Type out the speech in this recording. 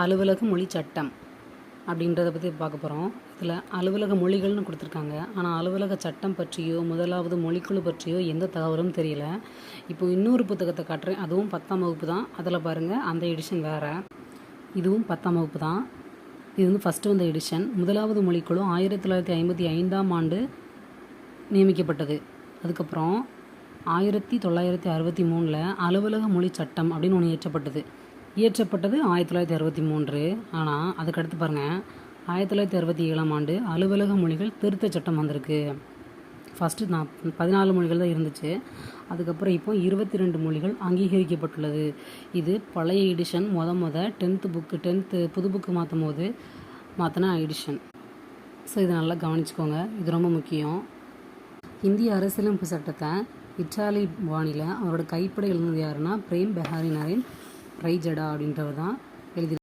அலுவலக மொழி சட்டம் அப்படின்றத பற்றி பார்க்க போகிறோம். இதில் அலுவலக மொழிகள்னு கொடுத்துருக்காங்க. ஆனால் அலுவலக சட்டம் பற்றியோ முதலாவது மொழிக்குழு பற்றியோ எந்த தகவலும் தெரியல. இப்போ இன்னொரு புத்தகத்தை காட்டுறேன். அதுவும் 10ஆம் வகுப்பு தான். அதில் பாருங்கள், அந்த எடிஷன் வேறு. இதுவும் 10ஆம் வகுப்பு தான். இது வந்து ஃபஸ்ட்டு வந்த எடிஷன். முதலாவது மொழிக்குழு 1955ஆம் ஆண்டு நியமிக்கப்பட்டது. அதுக்கப்புறம் 1963 அலுவலக மொழி சட்டம் அப்படின்னு ஒன்று இயற்றப்பட்டது 1963. ஆனால் அதுக்கடுத்து பாருங்கள், 1967ஆம் ஆண்டு அலுவலக மொழிகள் திருத்தச் சட்டம் வந்திருக்கு. ஃபஸ்ட்டு 14 மொழிகள் தான் இருந்துச்சு. அதுக்கப்புறம் இப்போ 22 மொழிகள் அங்கீகரிக்கப்பட்டுள்ளது. இது பழைய எடிஷன். 10th புது புக்கு மாற்றும் போது மாற்றின எடிஷன். ஸோ இதை நல்லா கவனிச்சுக்கோங்க, இது ரொம்ப முக்கியம். இந்திய அரசியலமைப்பு சட்டத்தை இத்தாலி பாணியில் அவரோட கைப்பட எழுதுனது யாருன்னா பிரேம் பெஹாரி நரேன் ரைஜடா அப்படின்றவர் தான் எழுதி